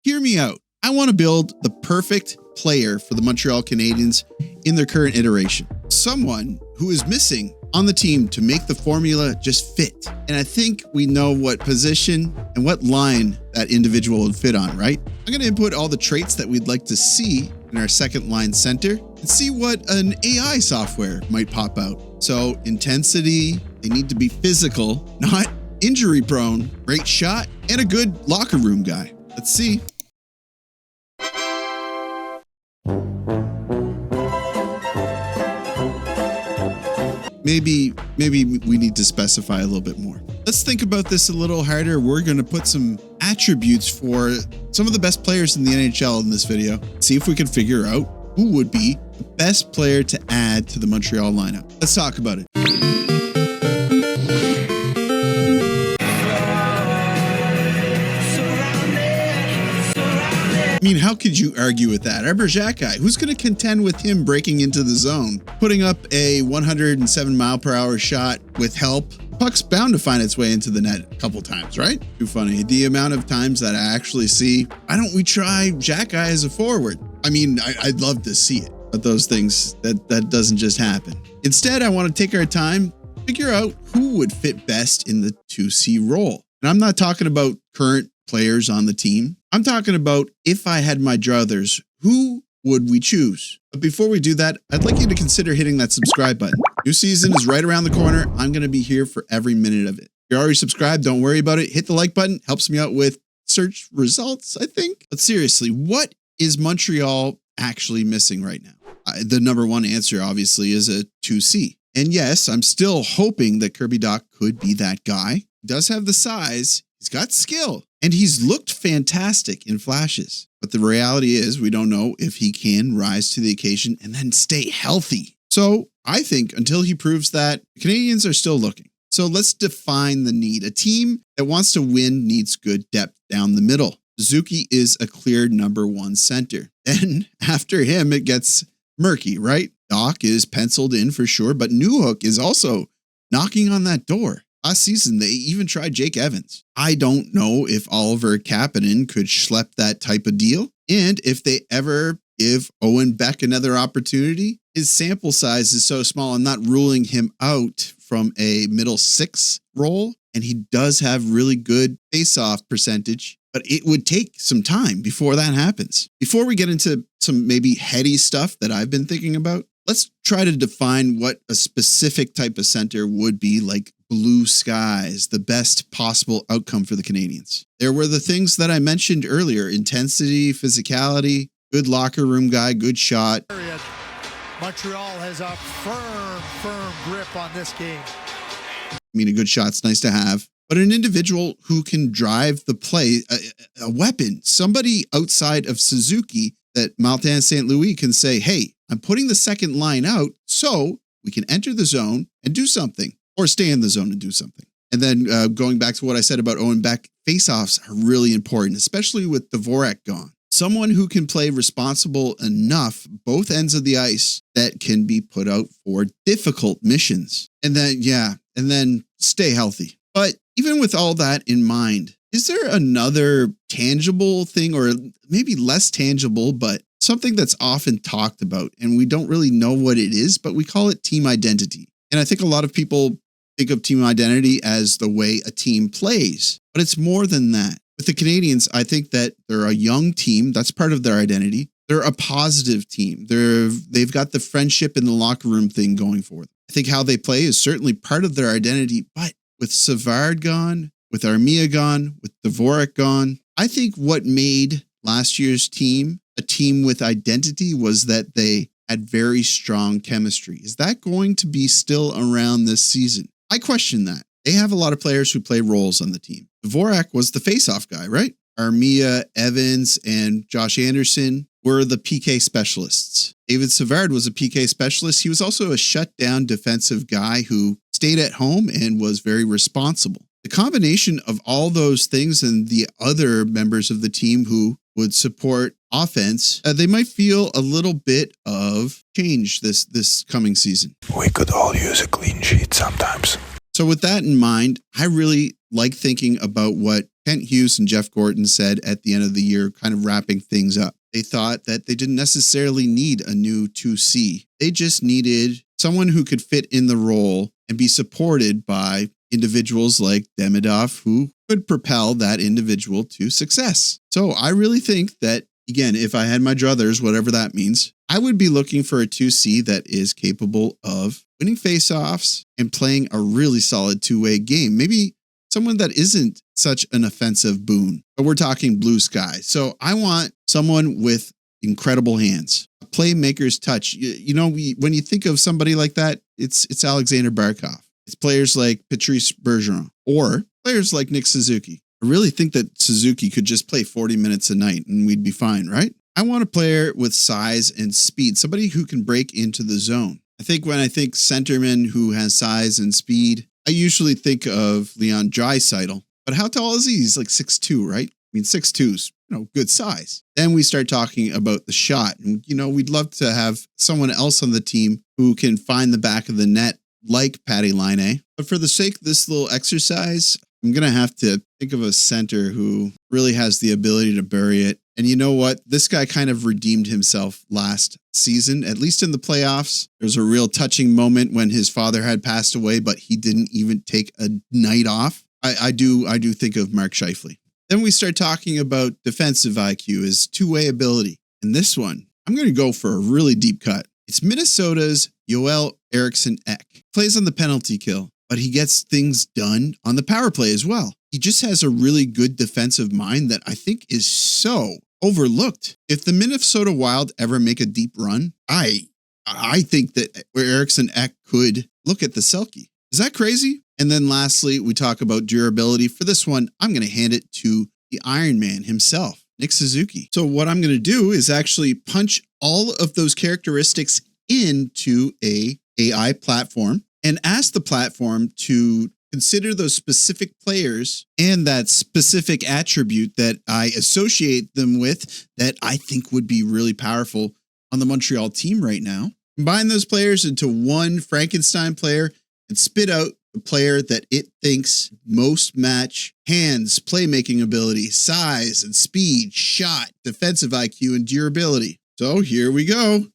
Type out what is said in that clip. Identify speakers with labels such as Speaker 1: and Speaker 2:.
Speaker 1: Hear me out. I want to build the perfect player for the Montreal Canadiens in their current iteration. Someone who is missing on the team to make the formula just fit. And I think we know what position and what line that individual would fit on, right? I'm going to input all the traits that we'd like to see in our second line center and see what an AI software might pop out. So intensity, they need to be physical, not injury prone, great shot, and a good locker room guy. Let's see. Maybe we need to specify a little bit more. Let's think about this a little harder. We're going to put some attributes for some of the best players in the NHL in this video. See if we can figure out who would be the best player to add to the Montreal lineup. Let's talk about it. I mean, how could you argue with that? Our Bergerac guy, who's going to contend with him breaking into the zone, putting up a 107-mile-per-hour shot with help? Puck's bound to find its way into the net a couple times, right? Too funny. The amount of times that I actually see, why don't we try Jack guy as a forward? I mean, I'd love to see it, but those things, that doesn't just happen. Instead, I want to take our time, figure out who would fit best in the 2C role. And I'm not talking about current players on the team. I'm talking about if I had my druthers, who would we choose? But before we do that, I'd like you to consider hitting that subscribe button. New season is right around the corner. I'm going to be here for every minute of it. If you're already subscribed, don't worry about it. Hit the like button. Helps me out with search results, I think. But seriously, what is Montreal actually missing right now? The number one answer, obviously, is a 2C. And yes, I'm still hoping that Kirby Dach could be that guy. He does have the size. He's got skill. And he's looked fantastic in flashes. But the reality is we don't know if he can rise to the occasion and then stay healthy. So I think until he proves that, the Canadiens are still looking. So let's define the need. A team that wants to win needs good depth down the middle. Suzuki is a clear number one center. Then after him, it gets murky, right? Dach is penciled in for sure, but Newhook is also knocking on that door. Last season, they even tried Jake Evans. I don't know if Oliver Kapanen could schlep that type of deal. And if they ever give Owen Beck another opportunity, his sample size is so small. I'm not ruling him out from a middle six role. And he does have really good face-off percentage, but it would take some time before that happens. Before we get into some maybe heady stuff that I've been thinking about, let's try to define what a specific type of center would be, like blue skies, the best possible outcome for the Canadiens. There were the things that I mentioned earlier: intensity, physicality, good locker room guy, good shot.
Speaker 2: Montreal has a firm grip on this game.
Speaker 1: I mean, a good shot's nice to have, but an individual who can drive the play, a weapon, somebody outside of Suzuki that Martin St. Louis can say, hey, I'm putting the second line out so we can enter the zone and do something, or stay in the zone and do something. And then going back to what I said about Owen Beck, faceoffs are really important, especially with Dvorak gone. Someone who can play responsible enough both ends of the ice that can be put out for difficult missions. And then stay healthy. But even with all that in mind, is there another tangible thing, or maybe less tangible, but something that's often talked about and we don't really know what it is, but we call it team identity? And I think a lot of people think of team identity as the way a team plays, but it's more than that. With the Canadiens, I think that they're a young team. That's part of their identity. They're a positive team. They've got the friendship in the locker room thing going for them. I think how they play is certainly part of their identity, but with Savard gone, with Armia gone, with Dvorak gone, I think what made last year's team a team with identity was that they had very strong chemistry. Is that going to be still around this season? I question that. They have a lot of players who play roles on the team. Dvorak was the face-off guy, right? Armia, Evans, and Josh Anderson were the PK specialists. David Savard was a PK specialist. He was also a shutdown defensive guy who stayed at home and was very responsible. The combination of all those things and the other members of the team who would support offense, they might feel a little bit of change this coming season.
Speaker 3: We could all use a clean sheet sometimes.
Speaker 1: So with that in mind, I really like thinking about what Kent Hughes and Jeff Gorton said at the end of the year, kind of wrapping things up. They thought that they didn't necessarily need a new 2C. They just needed someone who could fit in the role and be supported by individuals like Demidov, who could propel that individual to success. So I really think that, again, if I had my druthers, whatever that means, I would be looking for a 2C that is capable of winning faceoffs and playing a really solid two-way game. Maybe someone that isn't such an offensive boon, but we're talking blue sky. So I want someone with incredible hands, a playmaker's touch. When you think of somebody like that, it's Alexander Barkov. It's players like Patrice Bergeron or players like Nick Suzuki. I really think that Suzuki could just play 40 minutes a night and we'd be fine, right? I want a player with size and speed, somebody who can break into the zone. I think when I think centerman who has size and speed, I usually think of Leon Draisaitl. But how tall is he? He's like 6'2", right? I mean, 6'2's, good size. Then we start talking about the shot. And, we'd love to have someone else on the team who can find the back of the net like Patty Laine. But for the sake of this little exercise, I'm going to have to think of a center who really has the ability to bury it. And you know what? This guy kind of redeemed himself last season, at least in the playoffs. There was a real touching moment when his father had passed away, but he didn't even take a night off. I do think of Mark Scheifele. Then we start talking about defensive IQ, his two-way ability. And this one, I'm going to go for a really deep cut. It's Minnesota's Joel Eriksson Ek. Plays on the penalty kill, but he gets things done on the power play as well. He just has a really good defensive mind that I think is so overlooked. If the Minnesota Wild ever make a deep run, I think that Eriksson Ek could look at the Selke. Is that crazy? And then lastly, we talk about durability. For this one, I'm going to hand it to the Iron Man himself, Nick Suzuki. So what I'm going to do is actually punch all of those characteristics into a AI platform and ask the platform to consider those specific players and that specific attribute that I associate them with that I think would be really powerful on the Montreal team right now. Combine those players into one Frankenstein player and spit out the player that it thinks most match hands, playmaking ability, size and speed, shot, defensive IQ, and durability. So here we go.